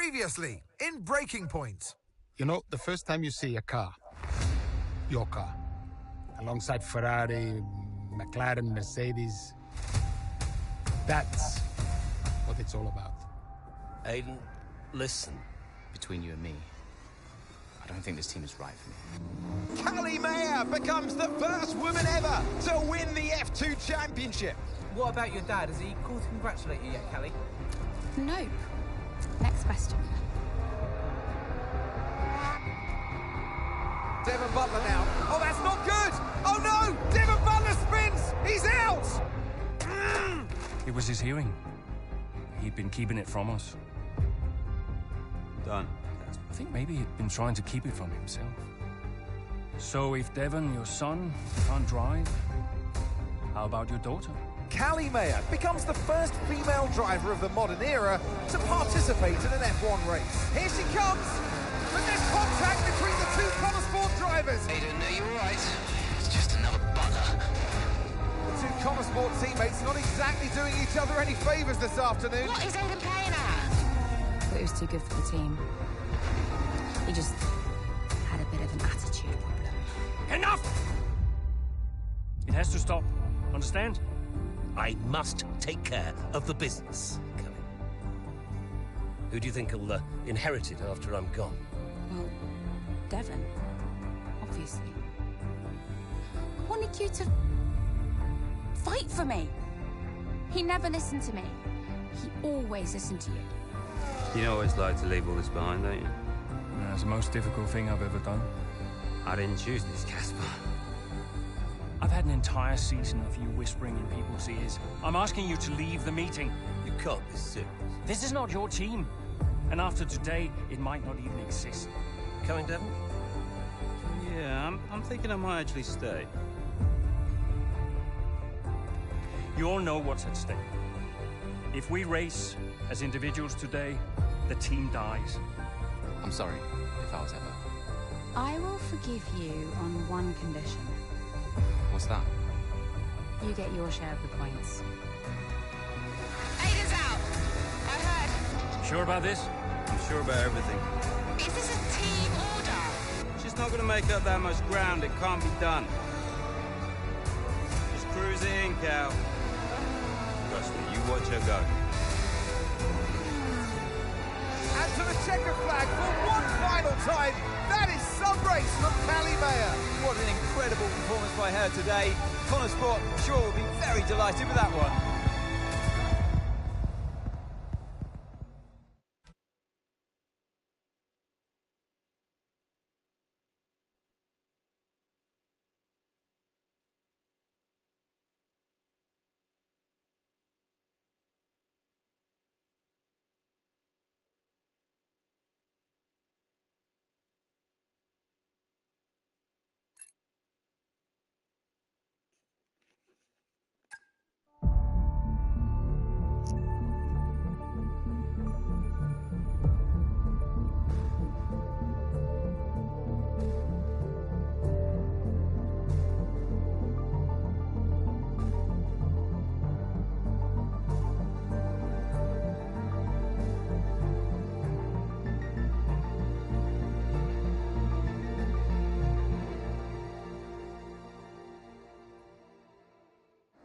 Previously, in Breaking Point. You know, the first time you see a car, your car, alongside Ferrari, McLaren, Mercedes, that's what it's all about. Aiden, listen. Between you and me, I don't think this team is right for me. Callie Mayer becomes the first woman ever to win the F2 Championship. What about your dad? Has he called to congratulate you yet, Callie? Nope. Next question. Devon Butler now. Oh, that's not good! Oh no! Devon Butler spins! He's out! It was his hearing. He'd been keeping it from us. Done. I think maybe he'd been trying to keep it from himself. So if Devon, your son, can't drive, how about your daughter? Callie Mayer becomes the first female driver of the modern era to participate in an F1 race. Here she comes! But there's contact between the two Connor Sport drivers. Aiden, are you alright? It's just another Butler. The two Connor Sport teammates not exactly doing each other any favours this afternoon. What is Aiden playing at? Thought he was too good for the team. He just had a bit of an attitude problem. Enough! It has to stop. Understand? I must take care of the business, Callie. Who do you think will inherit it after I'm gone? Well, Devon, obviously. I wanted you to fight for me. He never listened to me. He always listened to you. You always like to leave all this behind, don't you? That's the most difficult thing I've ever done. I didn't choose this, Casper. I've had an entire season of you whispering in people's ears. I'm asking you to leave the meeting. You can't be serious. This is not your team. And after today, it might not even exist. Coming, Devon? Yeah, I'm thinking I might actually stay. You all know what's at stake. If we race as individuals today, the team dies. I'm sorry, if I was ever. I will forgive you on one condition. What's that? You get your share of the points. Aiden's out! I heard. Sure about this? I'm sure about everything. Is this a team order? She's not going to make up that much ground. It can't be done. Just cruise it in, Cal. Trust me, you watch her go. And to the checker flag for one final time. That is some race from Callie Mayer. What an incredible performance by her today. Connor Sport, sure, will be very delighted with that one.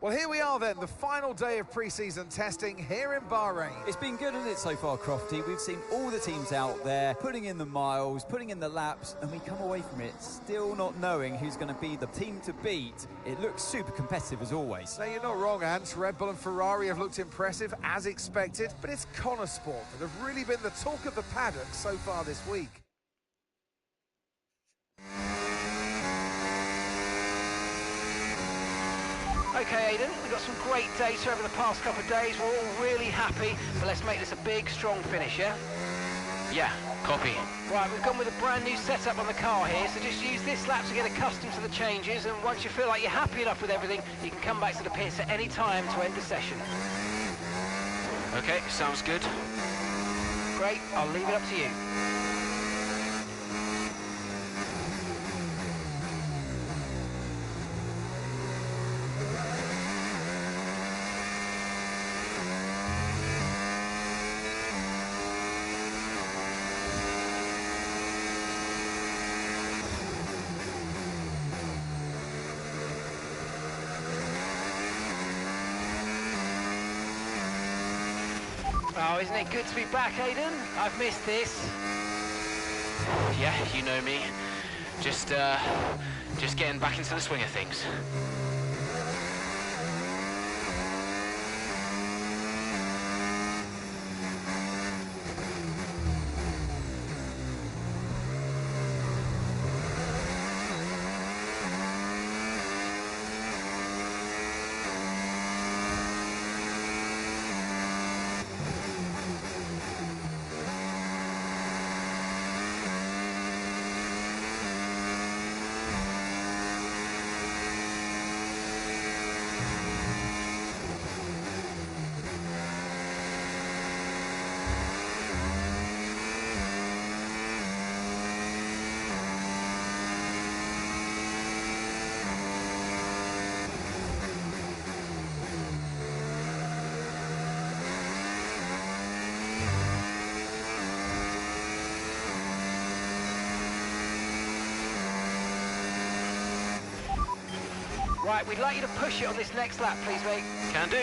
Well, here we are then, the final day of pre-season testing here in Bahrain. It's been good, hasn't it, so far, Crofty? We've seen all the teams out there, putting in the miles, putting in the laps, and we come away from it still not knowing who's going to be the team to beat. It looks super competitive as always. Now, you're not wrong, Ant. Red Bull and Ferrari have looked impressive, as expected, but it's Connor Sport that have really been the talk of the paddock so far this week. Okay, Aiden, we've got some great data over the past couple of days. We're all really happy, but let's make this a big, strong finish, yeah? Yeah, copy. Right, we've gone with a brand new setup on the car here, so just use this lap to get accustomed to the changes, and once you feel like you're happy enough with everything, you can come back to the pits at any time to end the session. Okay, sounds good. Great, I'll leave it up to you. Oh, isn't it good to be back, Aidan? I've missed this. Yeah, you know me. Just getting back into the swing of things. Right, we'd like you to push it on this next lap, please, mate. Can do.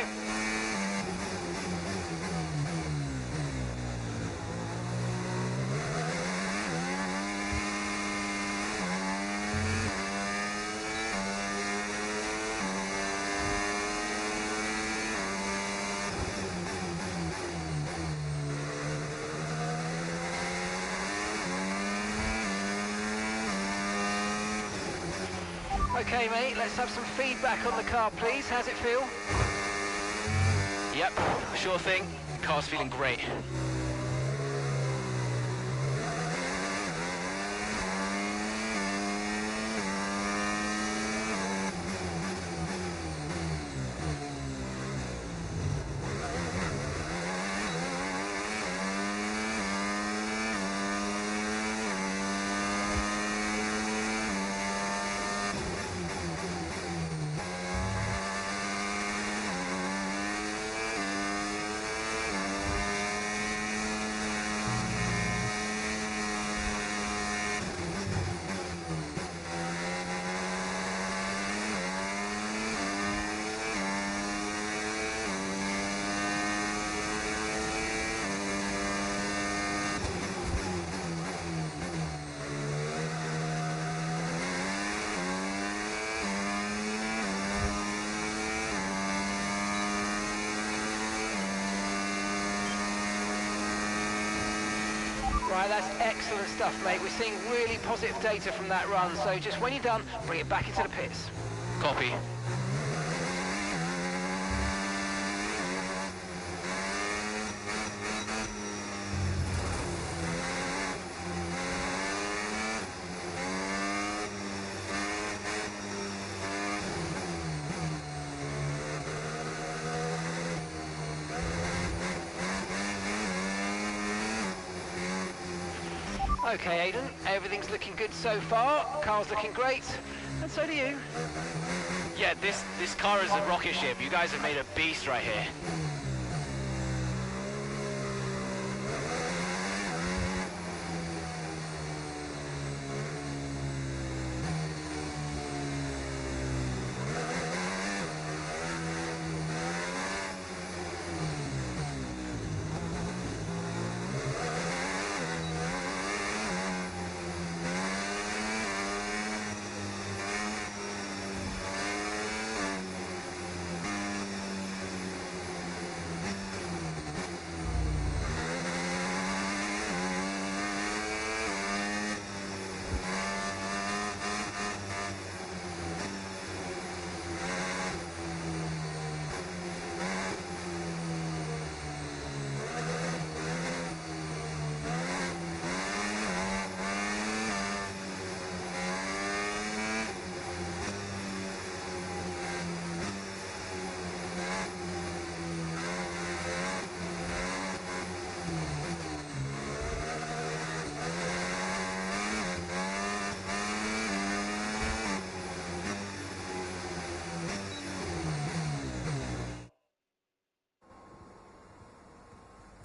Okay, mate, let's have some feedback on the car, please. How's it feel? Yep, sure thing. Car's feeling great. Right, that's excellent stuff, mate. We're seeing really positive data from that run, so just when you're done, bring it back into the pits. Copy. Okay, Aidan, everything's looking good so far. Car's looking great, and so do you. Yeah, this car is a rocket ship. You guys have made a beast right here.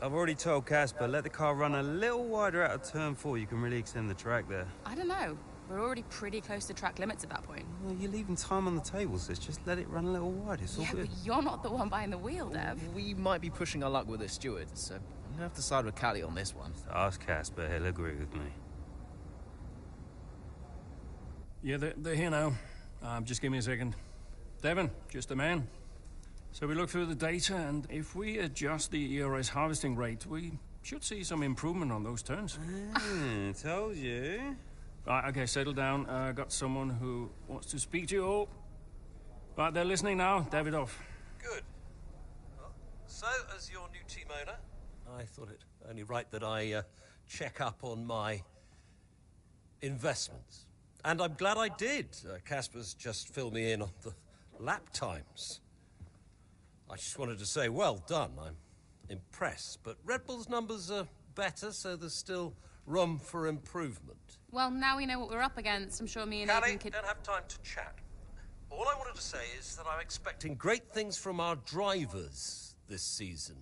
I've already told Casper, let the car run a little wider out of turn 4. You can really extend the track there. I don't know. We're already pretty close to track limits at that point. Well, you're leaving time on the table, so just let it run a little wide. It's all Yeah, good. but you're not the one behind the wheel, Dev. We might be pushing our luck with the stewards, so I'm gonna have to side with Callie on this one. Ask Casper, he'll agree with me. Yeah, they're here now. Just give me a second. Devon, just a man. So we look through the data, and if we adjust the ERS harvesting rate, we should see some improvement on those turns. Told you. Right, okay, settle down. Got someone who wants to speak to you all. Right, they're listening now. Davidoff. Good. Well, so, as your new team owner, I thought it only right that I check up on my investments. And I'm glad I did. Casper's just filled me in on the lap times. I just wanted to say, well done. I'm impressed. But Red Bull's numbers are better, so there's still room for improvement. Well, now we know what we're up against. I'm sure me and Callie, Aidan could... don't have time to chat. All I wanted to say is that I'm expecting great things from our drivers this season.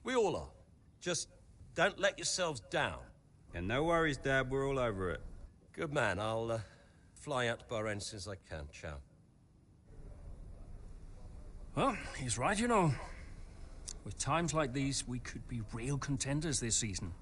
We all are. Just don't let yourselves down. Yeah, no worries, Dad. We're all over it. Good man. I'll fly out to Bahrain as soon as I can. Ciao. Well, he's right, you know. With times like these, we could be real contenders this season.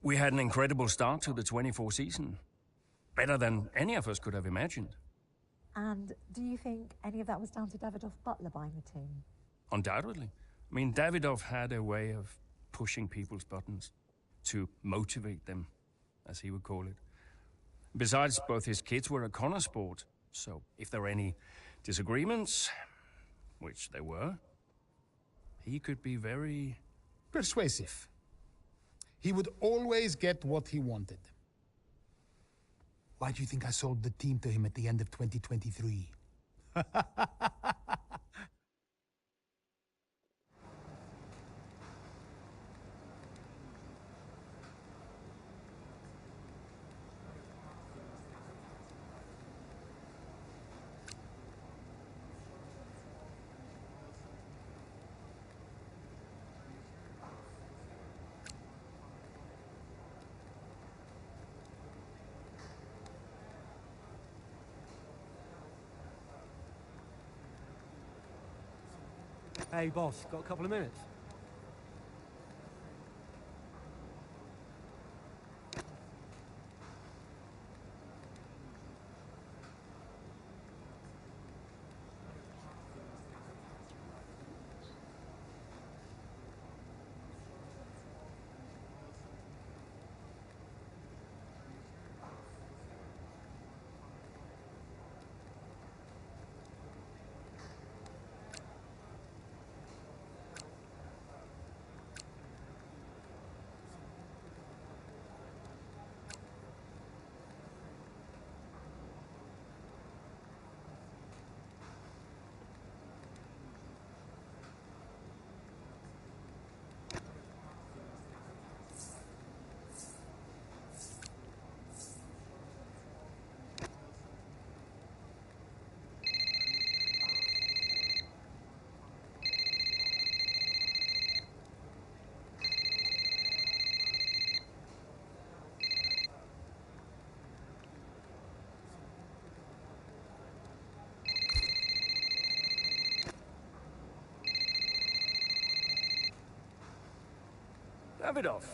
We had an incredible start to the 24 season. Better than any of us could have imagined. And do you think any of that was down to Davidoff Butler buying the team? Undoubtedly. I mean, Davidoff had a way of pushing people's buttons to motivate them, as he would call it. Besides, both his kids were a Connor sport, so if there were any disagreements, which there were, he could be very... persuasive. He would always get what he wanted. Why do you think I sold the team to him at the end of 2023? Hey, boss, got a couple of minutes? Davidoff.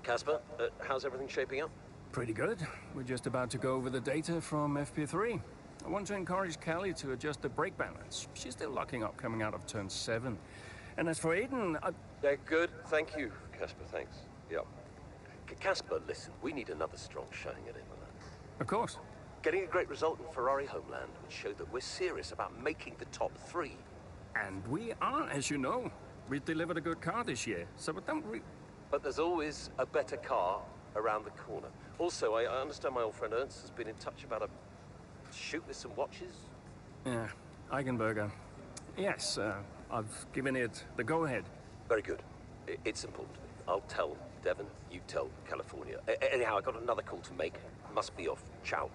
Casper, how's everything shaping up? Pretty good. We're just about to go over the data from FP3. I want to encourage Callie to adjust the brake balance. She's still locking up coming out of turn 7. And as for Aidan, Yeah, good. Thank you, Casper. Thanks. Yep. Casper, listen, we need another strong showing at Imola. Of course. Getting a great result in Ferrari homeland would show that we're serious about making the top 3. And we are, as you know. We delivered a good car this year, so don't But there's always a better car around the corner. Also, I understand my old friend Ernst has been in touch about a shoot with some watches. Yeah, Eigenberger. Yes, I've given it the go-ahead. Very good. It's important to me. I'll tell Devon, you tell California. Anyhow, I got another call to make. Must be off. Ciao.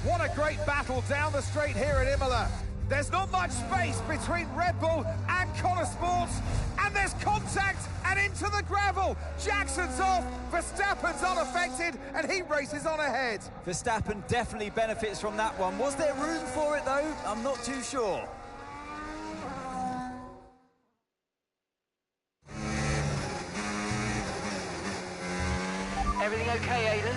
What a great battle down the straight here at Imola. There's not much space between Red Bull and Connor Sports, and there's contact and into the gravel. Jackson's off, Verstappen's unaffected, and he races on ahead. Verstappen definitely benefits from that one. Was there room for it though? I'm not too sure. Everything okay, Aiden?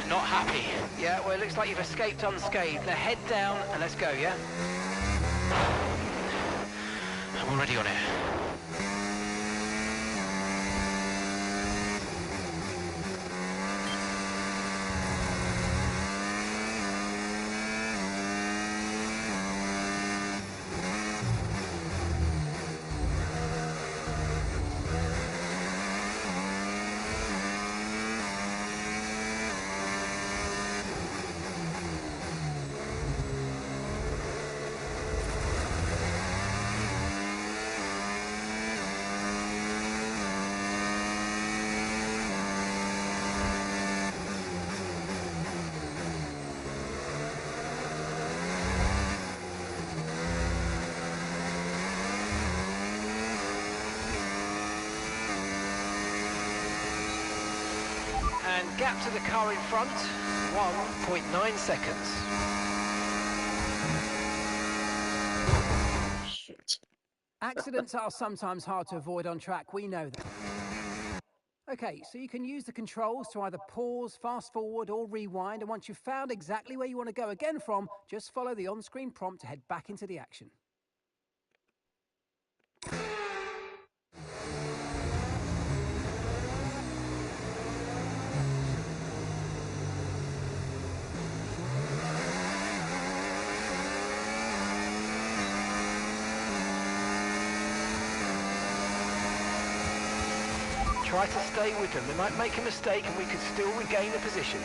Not happy. Yeah, well, it looks like you've escaped unscathed. Now head down and let's go, yeah? I'm already on it. And gap to the car in front, 1.9 seconds. Shit. Accidents are sometimes hard to avoid on track, we know that. Okay, so you can use the controls to either pause, fast forward or rewind, and once you've found exactly where you want to go again from, just follow the on-screen prompt to head back into the action. Try to stay with them. They might make a mistake and we could still regain the position.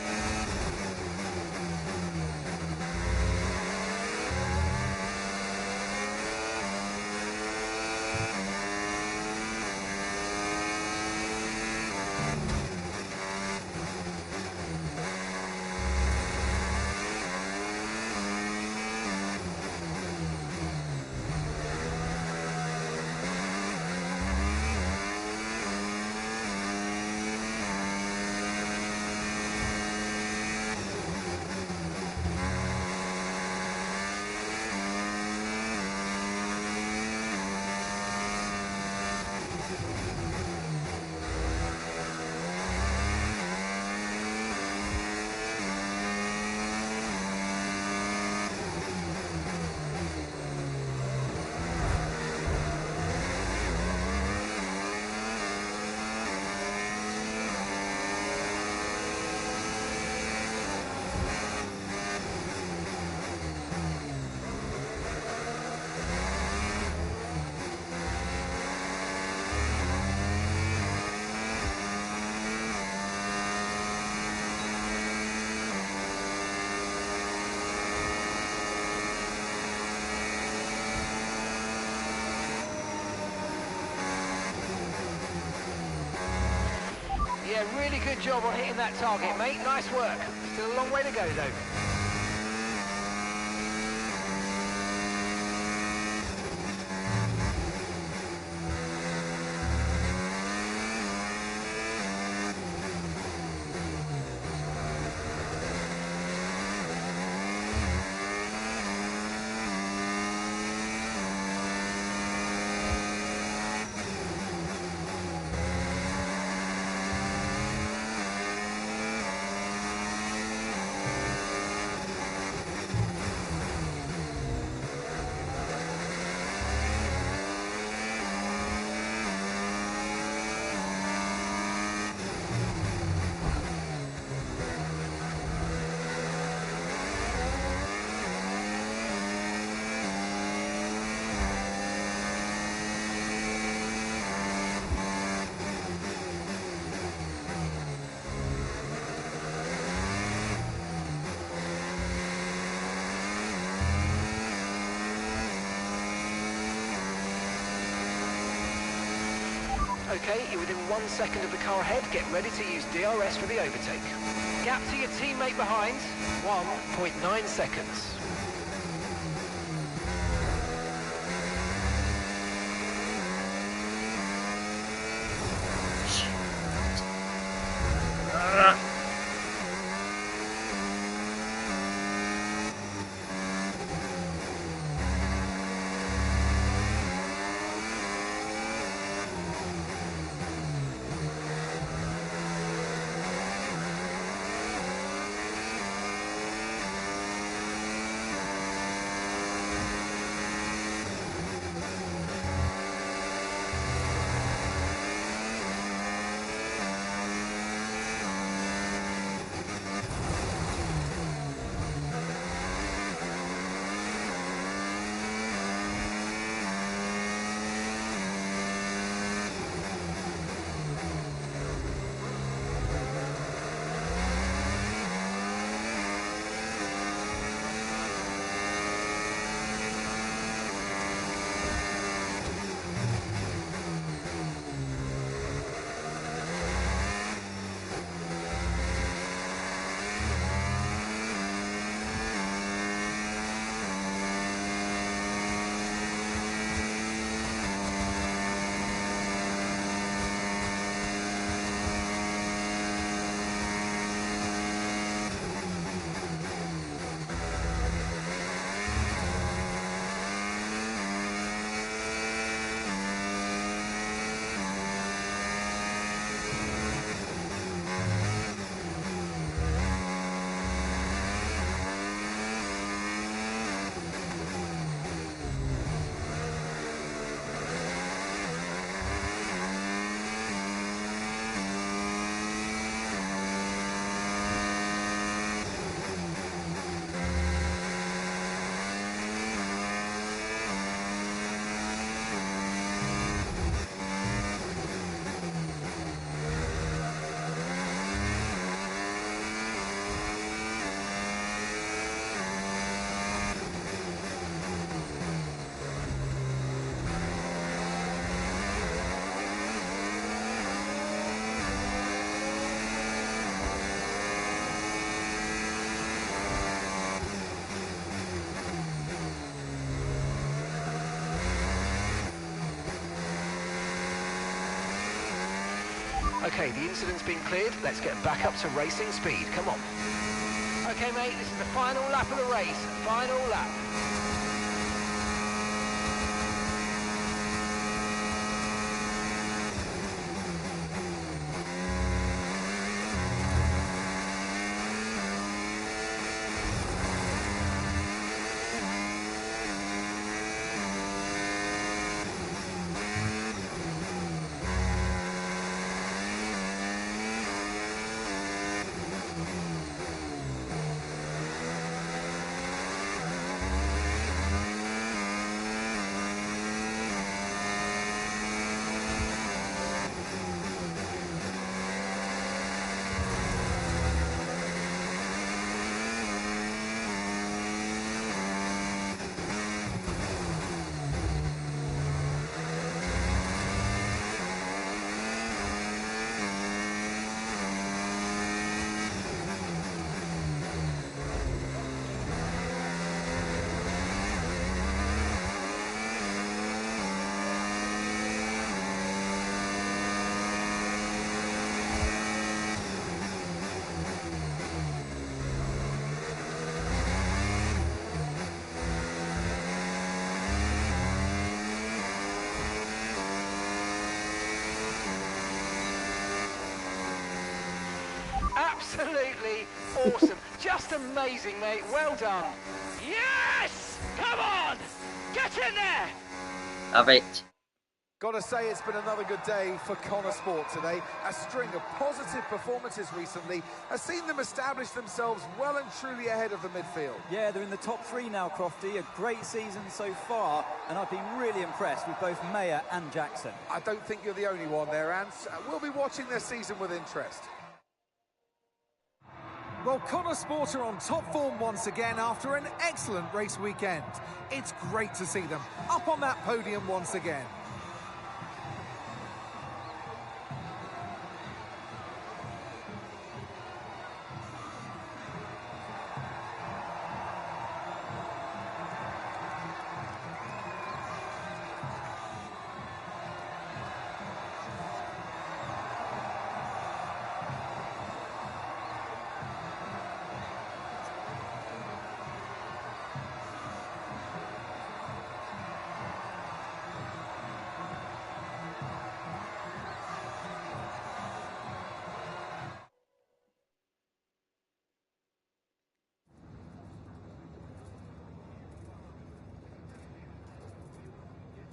Yeah, really good job on hitting that target, mate. Nice work. Still a long way to go, though. Okay, you're within 1 second of the car ahead. Get ready to use DRS for the overtake. Gap to your teammate behind, 1.9 seconds. Okay, the incident's been cleared. Let's get back up to racing speed. Come on. Okay, mate, this is the final lap of the race. Final lap. Absolutely awesome. Just amazing, mate. Well done. Yes! Come on! Get in there! Love it. Gotta say, it's been another good day for Connor Sport today. A string of positive performances recently has seen them establish themselves well and truly ahead of the midfield. Yeah, they're in the top 3 now, Crofty. A great season so far, and I've been really impressed with both Mayer and Jackson. I don't think you're the only one there, Ants. We'll be watching their season with interest. Well, Connor Sport are on top form once again after an excellent race weekend. It's great to see them up on that podium once again.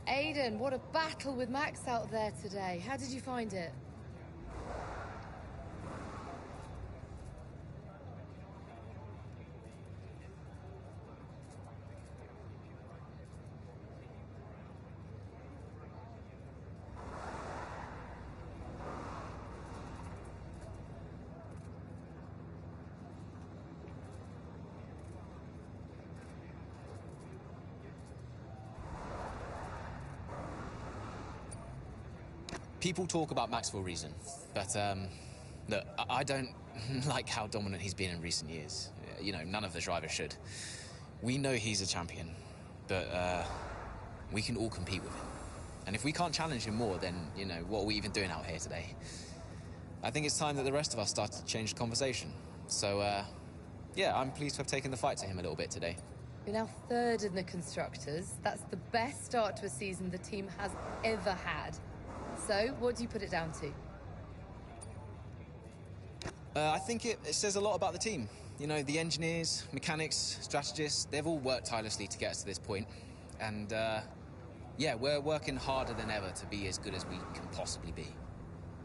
Aiden, what a battle with Max out there today. How did you find it? People talk about Max for a reason, but look, I don't like how dominant he's been in recent years. You know, none of the drivers should. We know he's a champion, but we can all compete with him. And if we can't challenge him more, then, you know, what are we even doing out here today? I think it's time that the rest of us start to change the conversation. So, yeah, I'm pleased to have taken the fight to him a little bit today. You're now 3rd in the Constructors. That's the best start to a season the team has ever had. So, what do you put it down to? I think it says a lot about the team. You know, the engineers, mechanics, strategists, they've all worked tirelessly to get us to this point. And, yeah, we're working harder than ever to be as good as we can possibly be.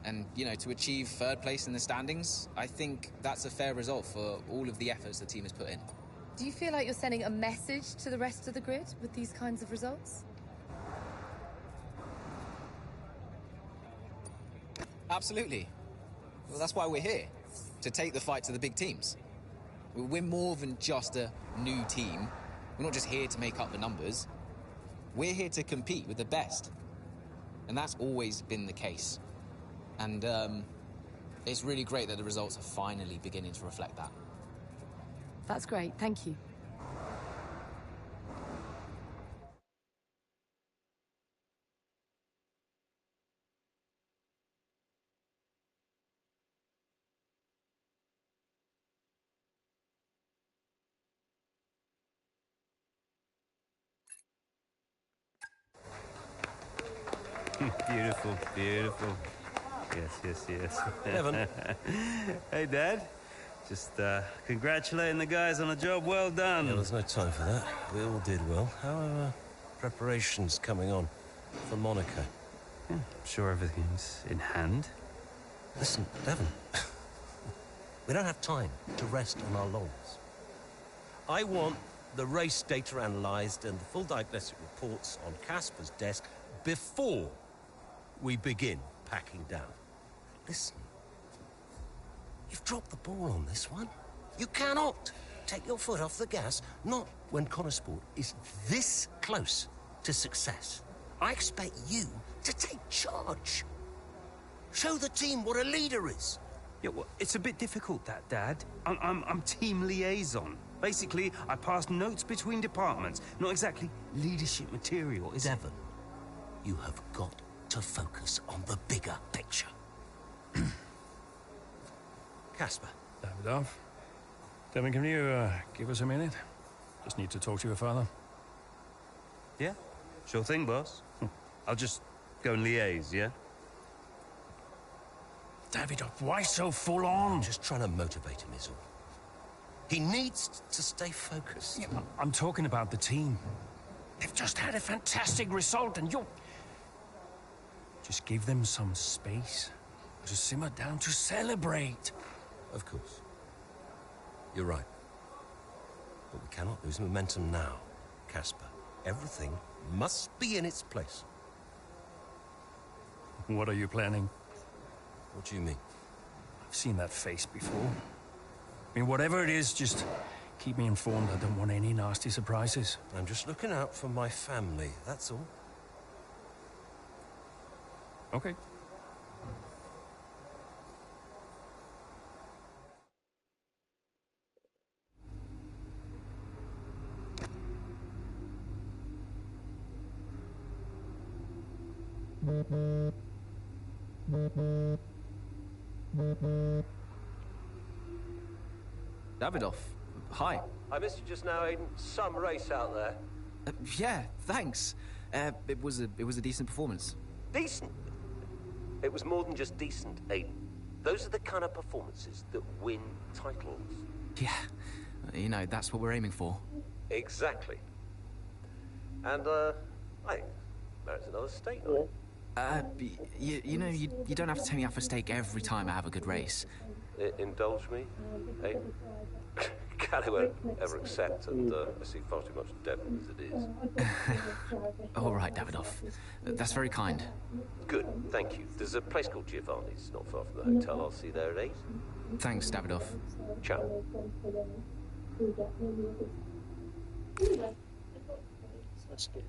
And, you know, to achieve 3rd place in the standings, I think that's a fair result for all of the efforts the team has put in. Do you feel like you're sending a message to the rest of the grid with these kinds of results? Absolutely. Well, that's why we're here, to take the fight to the big teams. We're more than just a new team. We're not just here to make up the numbers. We're here to compete with the best. And that's always been the case. And it's really great that the results are finally beginning to reflect that. That's great, thank you. Beautiful, beautiful. Yes, yes, yes. Devon. Hey, Dad. Just congratulating the guys on a job well done. Yeah, there's no time for that. We all did well. How are preparations coming on for Monaco? Yeah, I'm sure everything's in hand. Listen, Devon. We don't have time to rest on our laurels. I want the race data analysed and the full diagnostic reports on Casper's desk before we begin packing down. Listen, you've dropped the ball on this one. You cannot take your foot off the gas, not when Connor Sport is this close to success. I expect you to take charge. Show the team what a leader is. Yeah, well, it's a bit difficult, that, Dad. I'm team liaison. Basically, I pass notes between departments. Not exactly leadership material, is it? Devon, you have got to focus on the bigger picture. Casper. Davidoff. Devon, can you give us a minute? Just need to talk to your father. Yeah, sure thing, boss. I'll just go and liaise, yeah? Davidoff, why so full on? Just trying to motivate him is all. He needs to stay focused. Yeah, I'm talking about the team. They've just had a fantastic result and you're... Just give them some space to simmer down, to celebrate. Of course. You're right. But we cannot lose momentum now, Casper. Everything must be in its place. What are you planning? What do you mean? I've seen that face before. I mean, whatever it is, just keep me informed. I don't want any nasty surprises. I'm just looking out for my family, that's all. Okay. Davidoff, hi. I missed you just now, Aiden. Some race out there. Yeah, thanks. It was a decent performance. Decent? It was more than just decent, Aiden. Those are the kind of performances that win titles. Yeah, you know, that's what we're aiming for. Exactly. And, I think merits another steak night. You know, you don't have to take me out for steak every time I have a good race. Indulge me, Aiden? Callie won't ever accept, and I see far too much Devon as it is. All right, Davidoff. That's very kind. Good, thank you. There's a place called Giovanni's, not far from the hotel. I'll see you there at 8. Thanks, Davidoff. Ciao. That's good.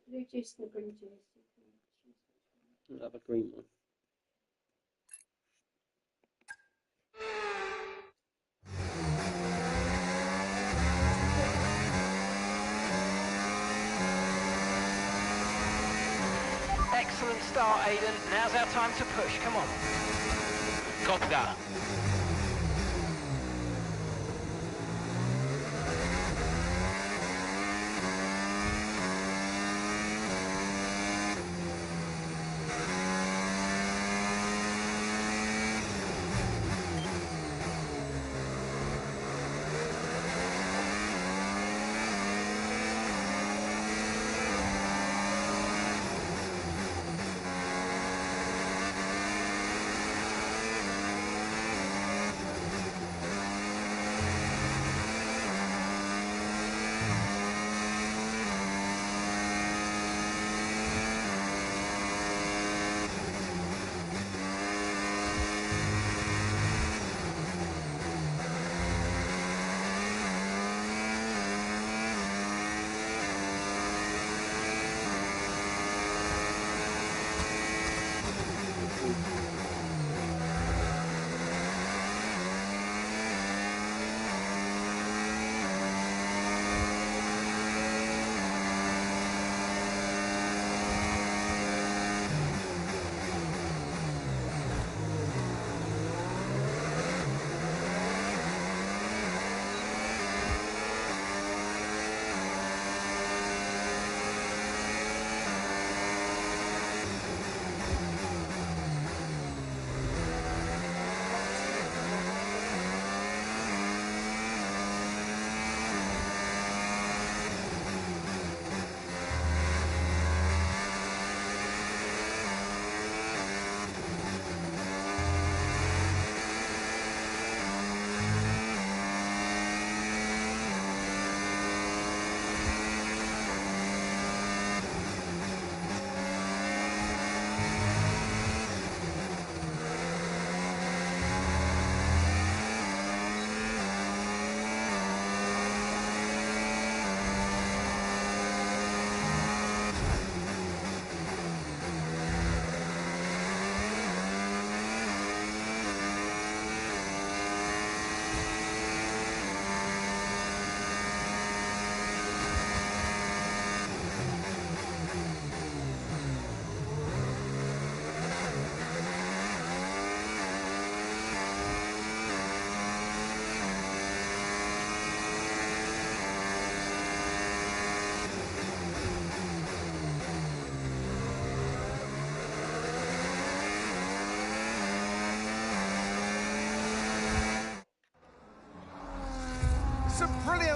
Blue juice and the green juice. I'll have a green one. Excellent start, Aiden. Now's our time to push. Come on. Copy that.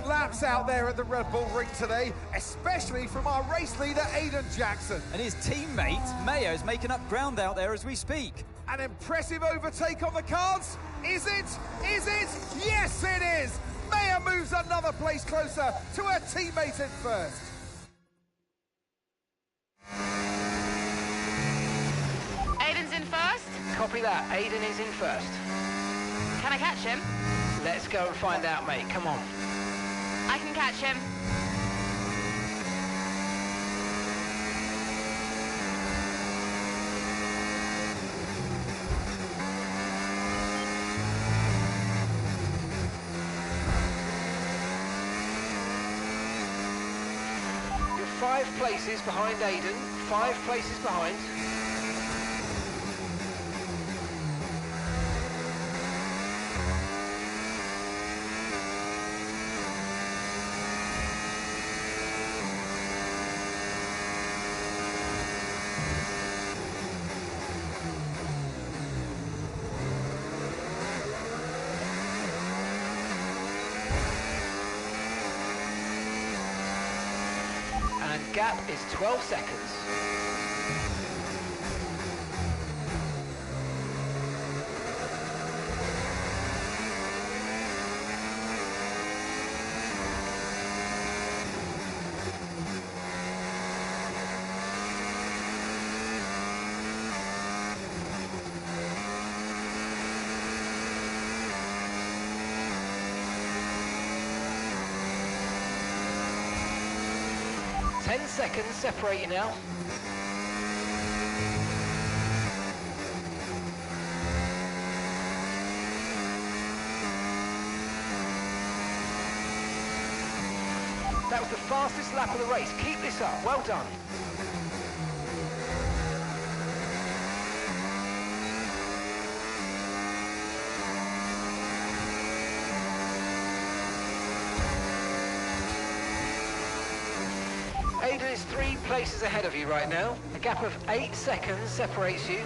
brilliant laps out there at the Red Bull Ring today, especially from our race leader, Aiden Jackson. And his teammate, Mayo, is making up ground out there as we speak. An impressive overtake on the cards. Is it? Is it? Yes, it is. Mayo moves another place closer to her teammate in first. Aiden's in first? Copy that. Aiden is in first. Can I catch him? Let's go and find out, mate. Come on. I can catch him. You're 5 places behind Aiden. 5 places behind. And gap is 12 seconds. Ten seconds separate you now. That was the fastest lap of the race. Keep this up. Well done. Aiden is 3 places ahead of you right now. A gap of 8 seconds separates you.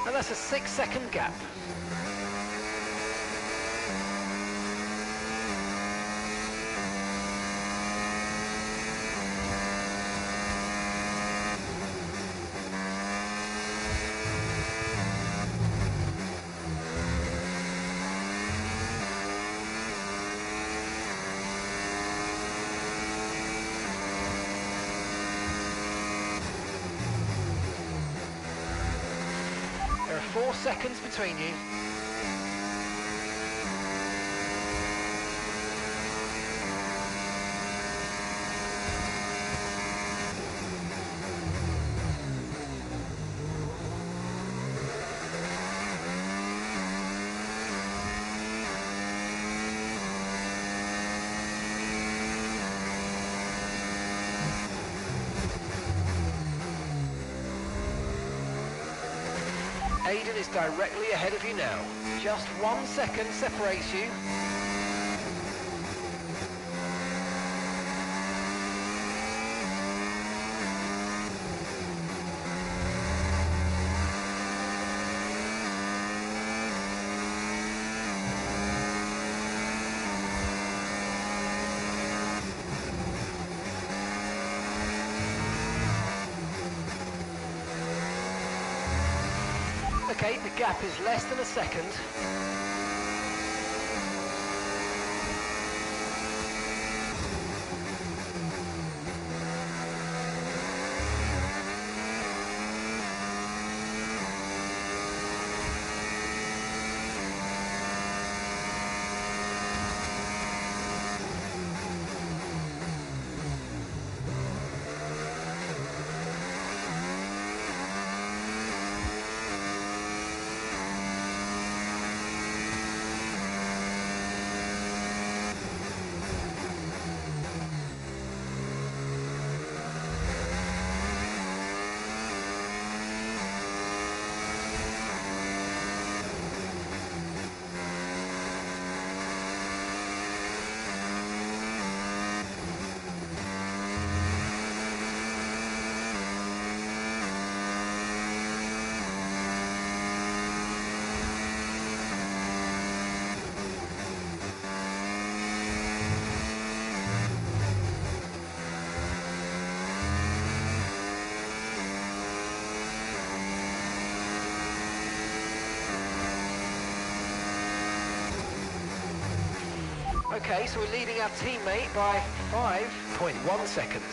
And that's a 6-second gap. There are 4 seconds between you. Aiden is directly ahead of you now. Just 1 second separates you. Okay, the gap is less than a second. Okay, so we're leading our teammate by 5.1 seconds.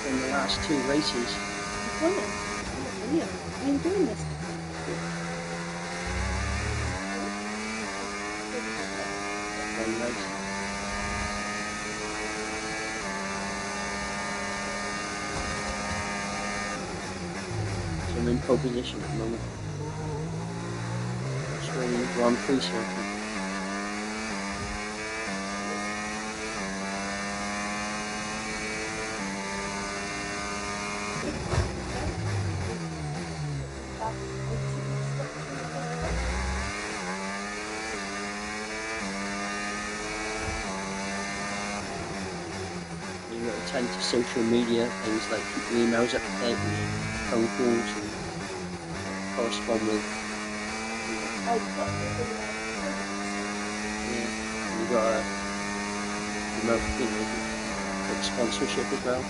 In the last 2 races. Oh, brilliant. Are you doing this? One race. So I'm in pole position at the moment. Australian Grand Prix circuit. Attend to social media, things like keeping emails up to date and phone calls and correspond with. Yeah, and you've got a remote, got sponsorship as well.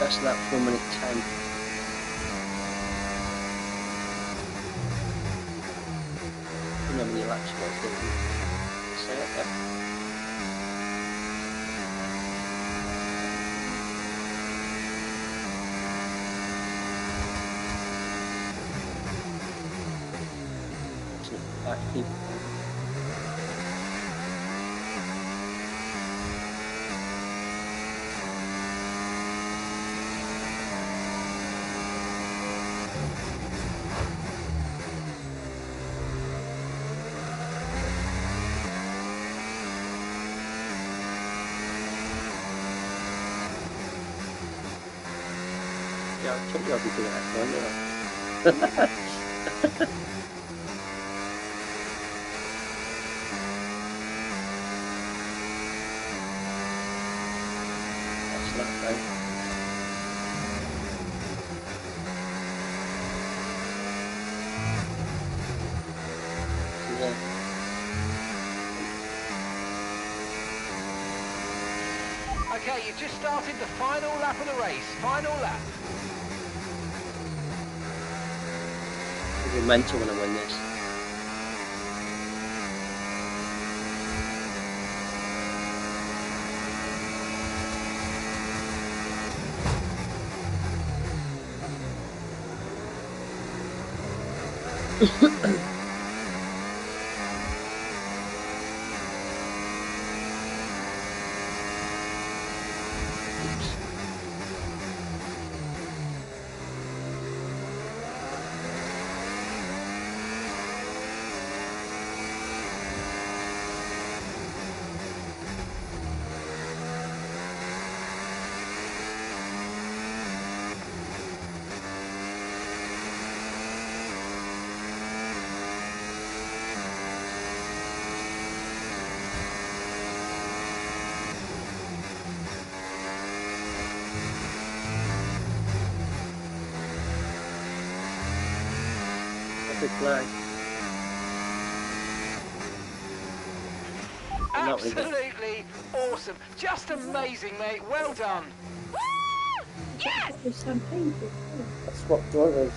Best lap 4 minute 10. You know how many laps you got to do. Say it there. Back people. Yeah, I told you I'd be doing that one, didn't I? That's that though. Yeah. Okay, you've just started the final lap of the race. Final lap. We're mental when I win this. Flag. not really good. Absolutely awesome. Just amazing, mate. Well done. Yes! There's champagne. I swapped drivers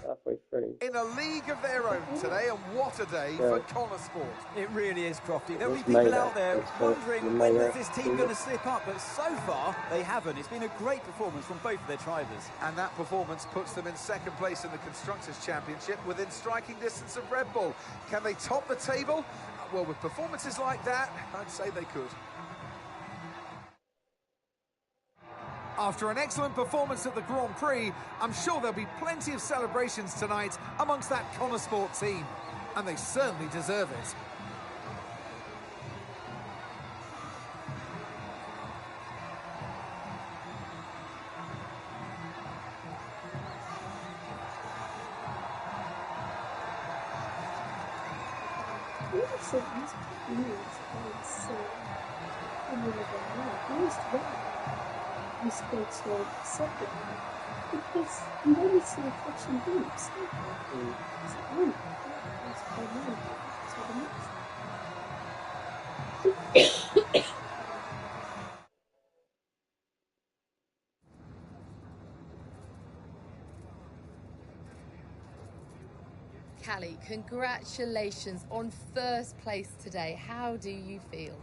halfway through. In a league of their own today, and what a day for Connor Sport. It really is, Crofty. There'll be It's people Mayer. out there It's wondering Mayer. when is this team going to slip up, but so far they haven't. It's been a great performance from both of their drivers. And that performance puts them in second place in the Constructors' Championship within striking distance of Red Bull. Can they top the table? Well, with performances like that, I'd say they could. After an excellent performance at the Grand Prix, I'm sure there'll be plenty of celebrations tonight amongst that Connor Sport team. And they certainly deserve it. You spoke so second because you only see a flashing boots. Callie, congratulations on first place today. How do you feel?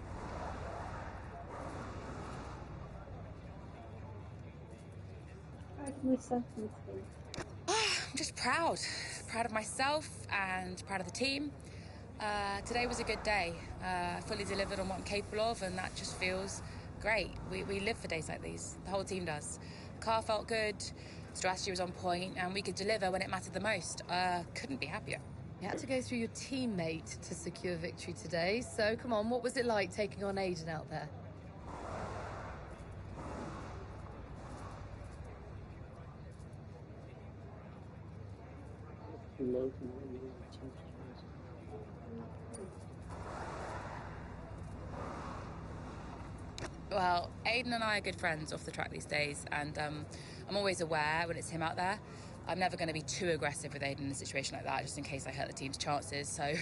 I'm just proud. Proud of myself and proud of the team. Today was a good day. Fully delivered on what I'm capable of, and that just feels great. We live for days like these. The whole team does. Car felt good, strategy was on point, and we could deliver when it mattered the most. Couldn't be happier. You had to go through your teammate to secure victory today. So, come on, what was it like taking on Aiden out there? Well, Aiden and I are good friends off the track these days, and I'm always aware when it's him out there. I'm never going to be too aggressive with Aiden in a situation like that, just in case I hurt the team's chances. So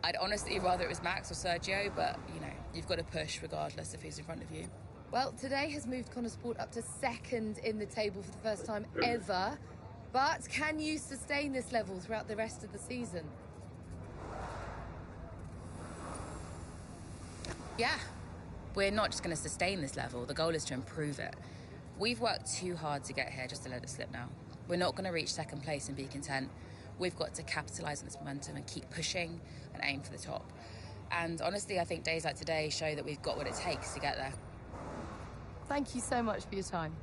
I'd honestly rather it was Max or Sergio, but, you know, you've got to push regardless of who's in front of you. Well, today has moved Connor Sport up to second in the table for the first time ever. But can you sustain this level throughout the rest of the season? Yeah. We're not just going to sustain this level. The goal is to improve it. We've worked too hard to get here just to let it slip now. We're not going to reach second place and be content. We've got to capitalise on this momentum and keep pushing and aim for the top. And honestly, I think days like today show that we've got what it takes to get there. Thank you so much for your time.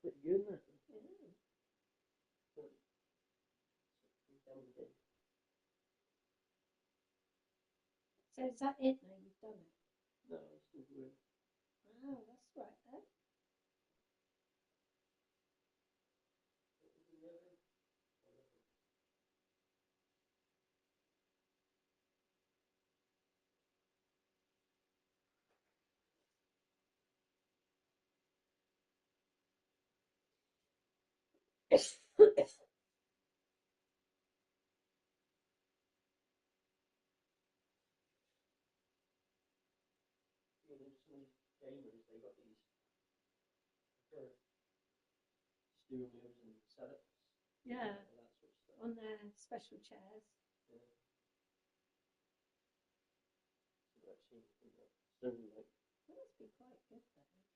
Pretty good, isn't it? So is that it now? You've done it? No, it's still good. Wow, that's right then. Gamers, they got these steering wheels and setups. Yeah, and that sort of stuff. on their special chairs. Yeah. So that seems to be like, That must be quite good then.